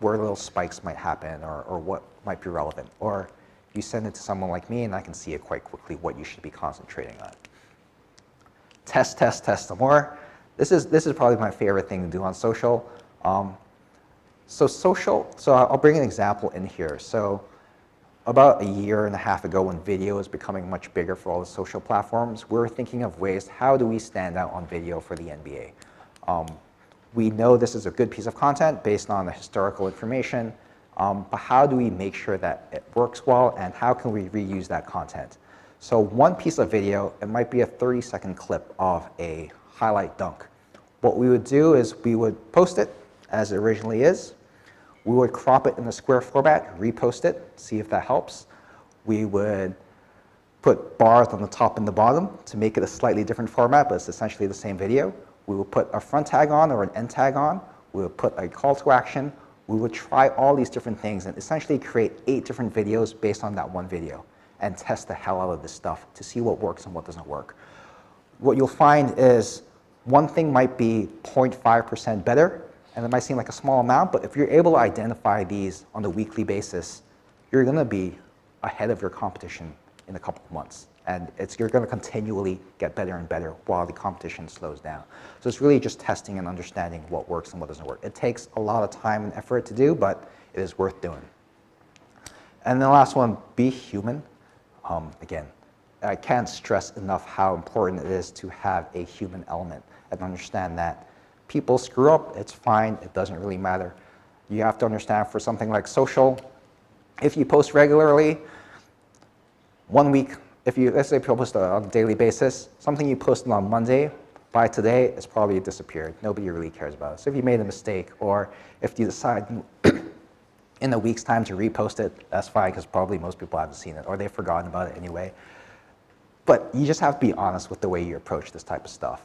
where little spikes might happen or what might be relevant. Or you send it to someone like me and I can see it quite quickly what you should be concentrating on. Test some more. This is probably my favorite thing to do on social. So I'll bring an example in here. So about a year and a half ago, when video was becoming much bigger for all the social platforms, we were thinking of ways, how do we stand out on video for the NBA? We know this is a good piece of content based on the historical information, but how do we make sure that it works well, and how can we reuse that content? So one piece of video, it might be a 30-second clip of a highlight dunk. What we would do is we would post it as it originally is. We would crop it in the square format, repost it, see if that helps. We would put bars on the top and the bottom to make it a slightly different format, but it's essentially the same video. We will put a front tag on or an end tag on. We will put a call to action. We would try all these different things and essentially create 8 different videos based on that one video and test the hell out of this stuff to see what works and what doesn't work. What you'll find is one thing might be 0.5% better, and it might seem like a small amount, but if you're able to identify these on a weekly basis, you're going to be ahead of your competition in a couple of months. And you're going to continually get better and better while the competition slows down. So it's really just testing and understanding what works and what doesn't work. It takes a lot of time and effort to do, but it is worth doing. And the last one, be human. Again, I can't stress enough how important it is to have a human element and understand that people screw up, it's fine, it doesn't really matter. You have to understand for something like social, if you post regularly, 1 week, let's say people post on a daily basis, something you posted on Monday, by today, it's probably disappeared. Nobody really cares about it. So if you made a mistake, or if you decide in a week's time to repost it, that's fine, because probably most people haven't seen it, or they've forgotten about it anyway. But you just have to be honest with the way you approach this type of stuff.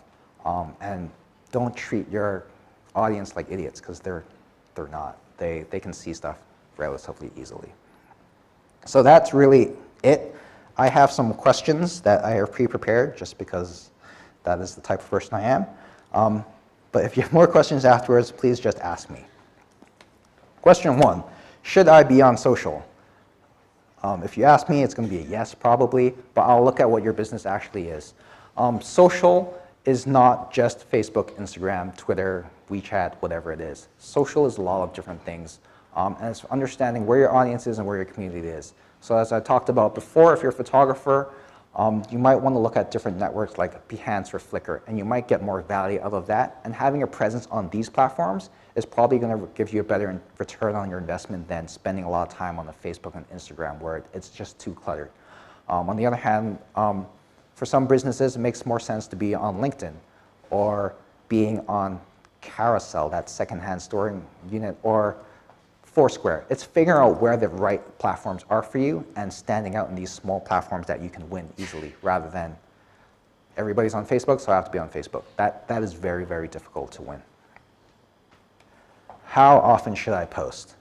And don't treat your audience like idiots, because they're not. They can see stuff relatively easily. So that's really it. I have some questions that I have pre-prepared just because that is the type of person I am. But if you have more questions afterwards, please just ask me. Question 1, should I be on social? If you ask me, it's going to be a yes, probably, but I'll look at what your business actually is. Social is not just Facebook, Instagram, Twitter, WeChat, whatever it is. Social is a lot of different things, and it's understanding where your audience is and where your community is. So as I talked about before, if you're a photographer, you might want to look at different networks like Behance or Flickr, and you might get more value out of that. And having a presence on these platforms is probably going to give you a better return on your investment than spending a lot of time on the Facebook and Instagram where it's just too cluttered. On the other hand, for some businesses, it makes more sense to be on LinkedIn or being on Carousel, that secondhand storing unit, or Foursquare. It's figuring out where the right platforms are for you and standing out in these small platforms that you can win easily rather than everybody's on Facebook, so I have to be on Facebook. That is very, very difficult to win. How often should I post?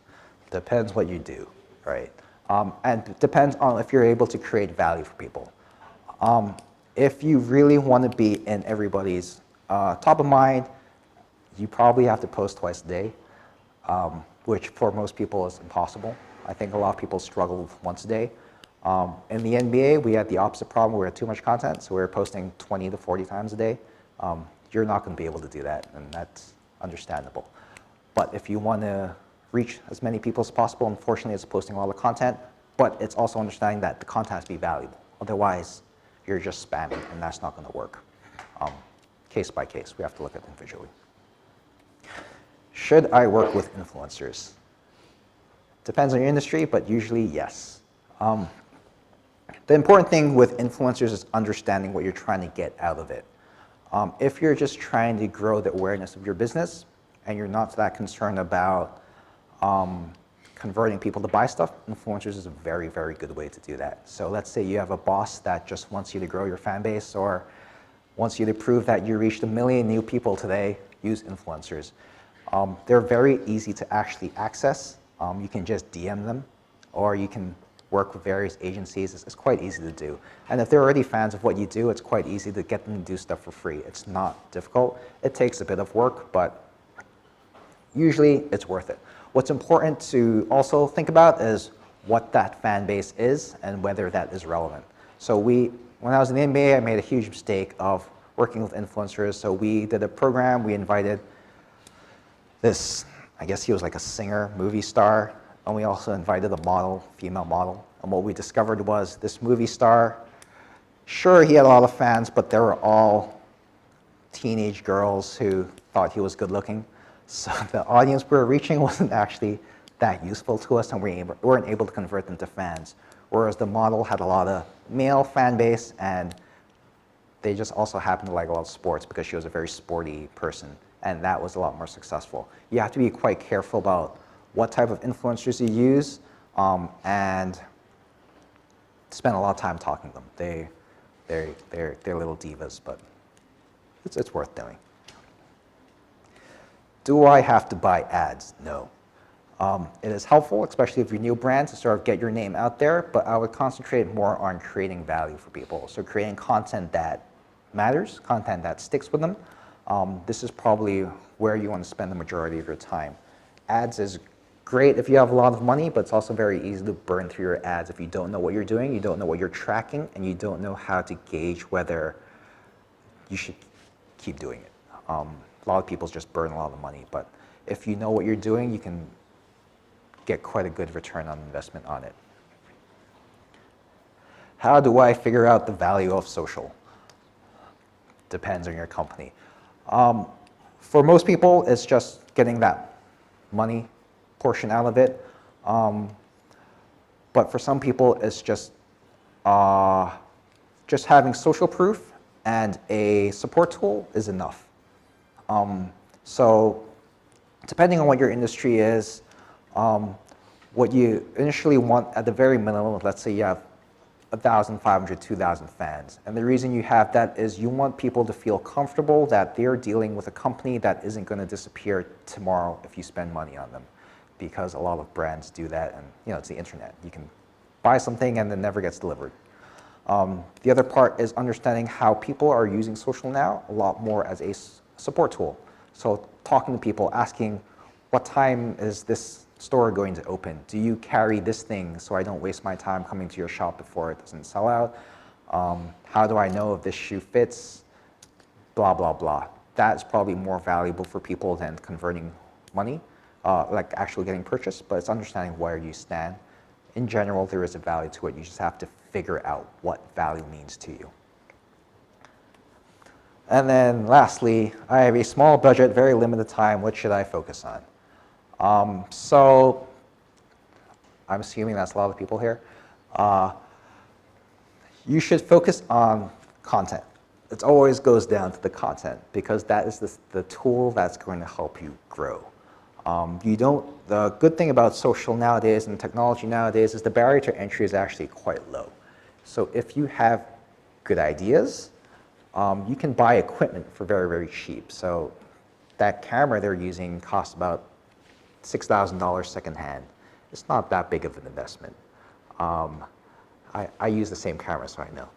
Depends what you do, right? And it depends on if you're able to create value for people. If you really want to be in everybody's top of mind, you probably have to post twice a day, which for most people is impossible. I think a lot of people struggle with once a day. In the NBA, we had the opposite problem. We had too much content, so we were posting 20 to 40 times a day. You're not going to be able to do that, and that's understandable. But if you want to reach as many people as possible, unfortunately, it's posting all the content, but it's also understanding that the content has to be valuable. Otherwise, you're just spamming, and that's not going to work. Case by case, we have to look at it individually. Should I work with influencers? Depends on your industry, but usually yes. The important thing with influencers is understanding what you're trying to get out of it. If you're just trying to grow the awareness of your business and you're not that concerned about converting people to buy stuff, influencers is a very, very good way to do that. So let's say you have a boss that just wants you to grow your fan base or wants you to prove that you reached 1 million new people today, use influencers. They're very easy to actually access. You can just DM them, or you can work with various agencies. It's quite easy to do. And if they're already fans of what you do, it's quite easy to get them to do stuff for free. It's not difficult. It takes a bit of work, but usually it's worth it. What's important to also think about is what that fan base is and whether that is relevant. So when I was in the NBA, I made a huge mistake of working with influencers. So we did a program. We invited this, I guess he was like a singer, movie star, and we also invited a model, female model. And what we discovered was this movie star, sure, he had a lot of fans, but they were all teenage girls who thought he was good looking. So the audience we were reaching wasn't actually that useful to us, and we weren't able to convert them to fans. Whereas the model had a lot of male fan base, and they just also happened to like a lot of sports because she was a very sporty person. And that was a lot more successful. You have to be quite careful about what type of influencers you use and spend a lot of time talking to them. They're little divas, but it's worth doing. Do I have to buy ads? No. It is helpful, especially if you're a new brand, to sort of get your name out there, but I would concentrate more on creating value for people. So creating content that matters, content that sticks with them. This is probably where you want to spend the majority of your time. Ads is great if you have a lot of money, but it's also very easy to burn through your ads if you don't know what you're doing, you don't know what you're tracking, and you don't know how to gauge whether you should keep doing it. A lot of people just burn a lot of money, but if you know what you're doing, you can get quite a good return on investment on it. How do I figure out the value of social? Depends on your company. For most people, it's just getting that money portion out of it. But for some people, it's just having social proof and a support tool is enough. So depending on what your industry is, what you initially want at the very minimum, let's say you have 1,500, 2,000 fans. And the reason you have that is you want people to feel comfortable that they're dealing with a company that isn't going to disappear tomorrow if you spend money on them. Because a lot of brands do that, and it's the internet. You can buy something and it never gets delivered. The other part is understanding how people are using social now a lot more as a support tool. So talking to people, asking, what time is this store going to open? Do you carry this thing so I don't waste my time coming to your shop before it doesn't sell out? How do I know if this shoe fits? Blah, blah, blah. That's probably more valuable for people than converting money, like actually getting purchased, but it's understanding where you stand. In general, there is a value to it. You just have to figure out what value means to you. And then lastly, I have a small budget, very limited time. What should I focus on? So I'm assuming that's a lot of people here. You should focus on content. It always goes down to the content because that is the tool that's going to help you grow. The good thing about social nowadays and technology nowadays is the barrier to entry is actually quite low. So if you have good ideas, you can buy equipment for very, very cheap. So that camera they're using costs about $6,000 secondhand. It's not that big of an investment. I use the same camera, so I know.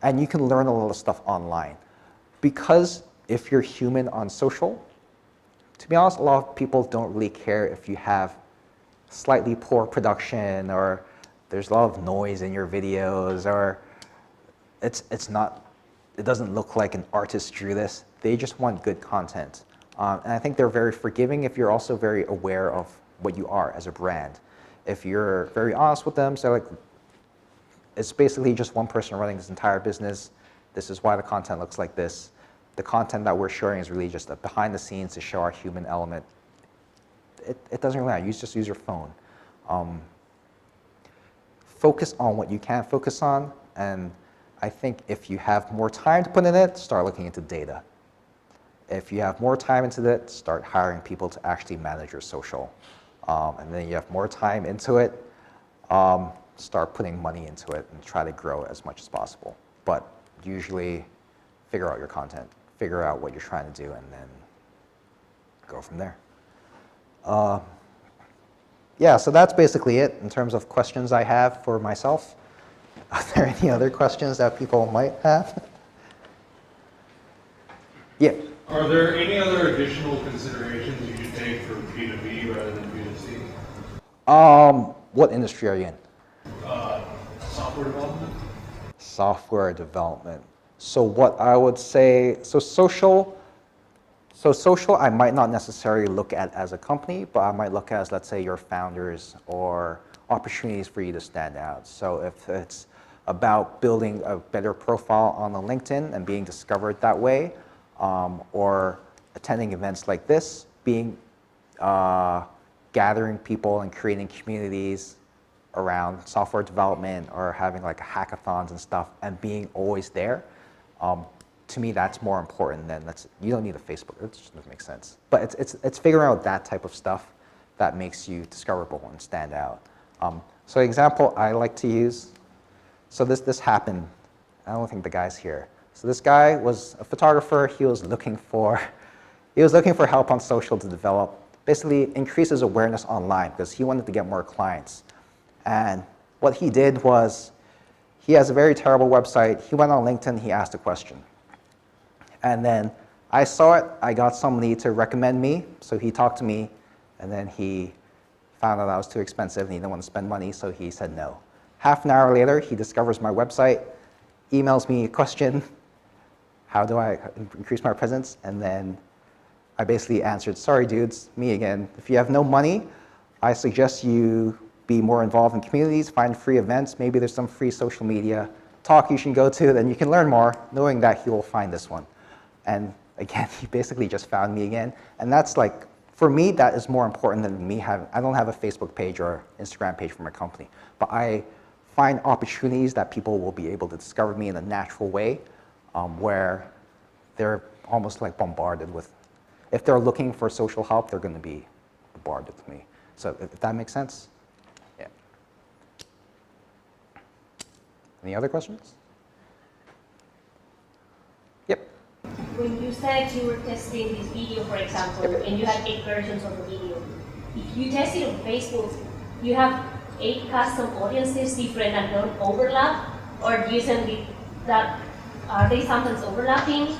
And you can learn a lot of stuff online. Because if you're human on social, to be honest, a lot of people don't really care if you have slightly poor production or there's a lot of noise in your videos or it doesn't look like an artist drew this. They just want good content. And I think they're very forgiving if you're also very aware of what you are as a brand. If you're very honest with them, so like, it's basically just one person running this entire business. This is why the content looks like this. The content that we're sharing is really just behind the scenes to show our human element. It doesn't really matter. Just use your phone. Focus on what you can focus on. And I think if you have more time to put in it, start looking into data. If you have more time into it, start hiring people to actually manage your social. And then you have more time into it, start putting money into it and try to grow as much as possible. But usually figure out your content, figure out what you're trying to do, and then go from there. Yeah, so that's basically it in terms of questions I have for myself. Are there any other questions that people might have? Yeah. Are there any other additional considerations you should take for B2B rather than B2C? What industry are you in? Software development. Software development. So what I would say, so social I might not necessarily look at as a company, but I might look at as, let's say, your founders or opportunities for you to stand out. So if it's about building a better profile on the LinkedIn and being discovered that way, or attending events like this, gathering people and creating communities around software development or having like hackathons and stuff and being always there, to me that's more important than you don't need a Facebook. It just doesn't make sense. But it's figuring out that type of stuff that makes you discoverable and stand out. So example I like to use, so this happened, I don't think the guy's here. So this guy was a photographer. He was looking for help on social to develop, basically increase his awareness online because he wanted to get more clients. And what he did was, he has a very terrible website. He went on LinkedIn, he asked a question. And then I saw it, I got somebody to recommend me, so he talked to me, and then he found out I was too expensive and he didn't want to spend money, so he said no. Half an hour later, he discovers my website, emails me a question, how do I increase my presence? And then I basically answered, sorry dudes, me again. If you have no money, I suggest you be more involved in communities, find free events, maybe there's some free social media talk you should go to, then you can learn more, knowing that he will find this one. And again, he basically just found me again. And that's like, for me, that is more important than me having, I don't have a Facebook page or Instagram page for my company, but I find opportunities that people will be able to discover me in a natural way, where they're almost like bombarded with, if they're looking for social help, they're going to be bombarded with me. So if that makes sense? Yeah. Any other questions? Yep. When you said you were testing this video, for example, and you had 8 versions of the video, if you test it on Facebook, you have 8 custom audiences different and don't overlap, or do you send that Are they sometimes overlapping?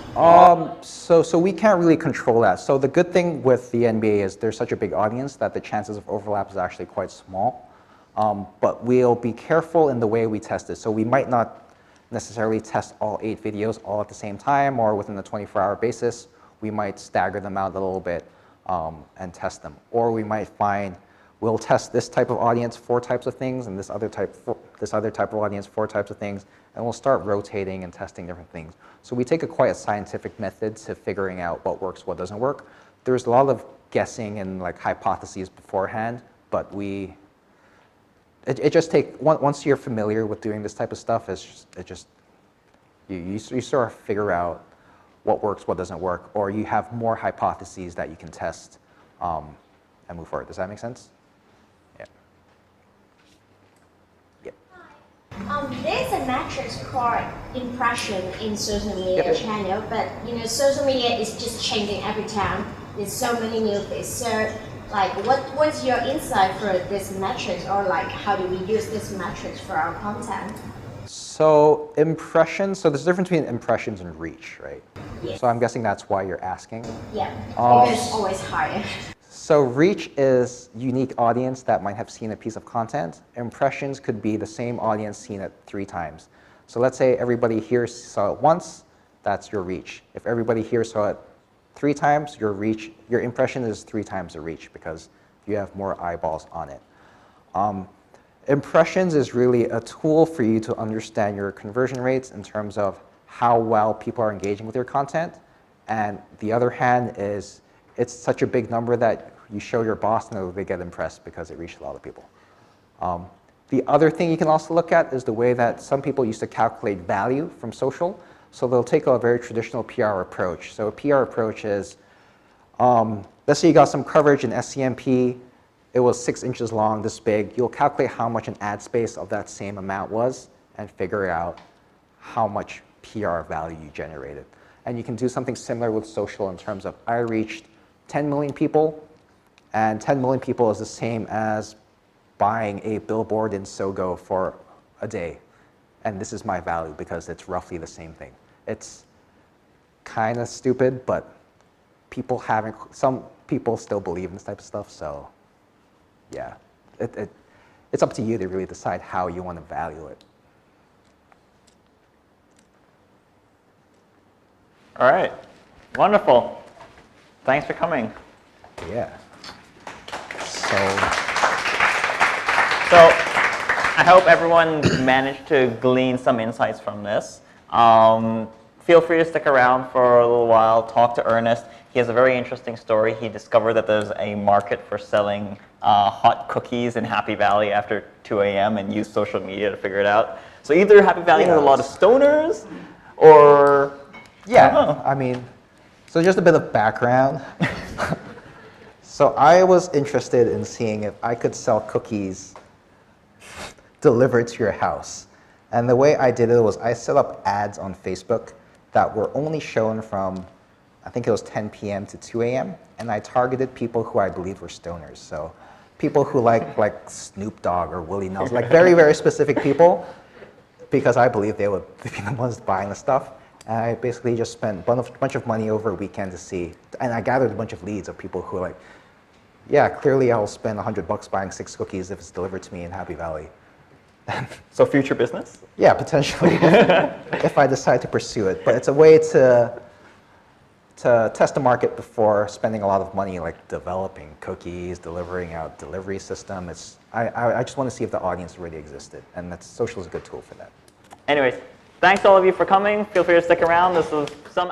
So we can't really control that. So the good thing with the NBA is there's such a big audience that the chances of overlap is actually quite small. But we'll be careful in the way we test it. So we might not necessarily test all 8 videos all at the same time or within a 24-hour basis. We might stagger them out a little bit and test them. Or we might find we'll test this type of audience 4 types of things and this other type of audience 4 types of things, and we'll start rotating and testing different things. So we take a quite a scientific method to figuring out what works, what doesn't work. There's a lot of guessing and like hypotheses beforehand, but it just takes, once you're familiar with doing this type of stuff, you sort of figure out what works, what doesn't work, or you have more hypotheses that you can test and move forward. Does that make sense? Yeah. Yep. There's a metrics called impression in social media Yep. channel, but social media is just changing every time. There's so many new things. So, like, what's your insight for this metrics, or like, how do we use this metrics for our content? So impressions. So there's a difference between impressions and reach, right? Yes. So I'm guessing that's why you're asking. Yeah, because it's always higher. So reach is unique audience that might have seen a piece of content. Impressions could be the same audience seen it 3 times. So let's say everybody here saw it once, that's your reach. If everybody here saw it 3 times, your reach, your impression is 3 times the reach because you have more eyeballs on it. Impressions is really a tool for you to understand your conversion rates in terms of how well people are engaging with your content. And the other hand is it's such a big number that you show your boss and they get impressed because it reached a lot of people. The other thing you can also look at is the way that some people used to calculate value from social. So they'll take a very traditional PR approach. So a PR approach is, let's say you got some coverage in SCMP, it was 6 inches long, this big. You'll calculate how much an ad space of that same amount was and figure out how much PR value you generated. And you can do something similar with social in terms of I reached 10 million people, and 10 million people is the same as buying a billboard in Sogo for a day. And this is my value because it's roughly the same thing. It's kind of stupid, but some people still believe in this type of stuff, so yeah. It's up to you to really decide how you want to value it. All right, wonderful. Thanks for coming. Yeah. So I hope everyone managed to glean some insights from this. Feel free to stick around for a little while, talk to Ernest. He has a very interesting story. He discovered that there's a market for selling hot cookies in Happy Valley after 2 a.m. and used social media to figure it out. So either Happy Valley has a lot of stoners, or yeah, I mean, so just a bit of background. So I was interested in seeing if I could sell cookies delivered to your house. And the way I did it was I set up ads on Facebook that were only shown from, I think it was 10 p.m. to 2 a.m. And I targeted people who I believed were stoners. So people who like Snoop Dogg or Willie Nelson, like very, very specific people, because I believe they would be the ones buying the stuff. And I basically just spent a bunch of money over a weekend to see, and I gathered a bunch of leads of people who are like, yeah, clearly I'll spend $100 buying 6 cookies if it's delivered to me in Happy Valley. so future business? Yeah, potentially, if I decide to pursue it. But it's a way to test the market before spending a lot of money like developing cookies, delivering out delivery system. I just want to see if the audience already existed, and social is a good tool for that. Anyways, thanks all of you for coming. Feel free to stick around. This is some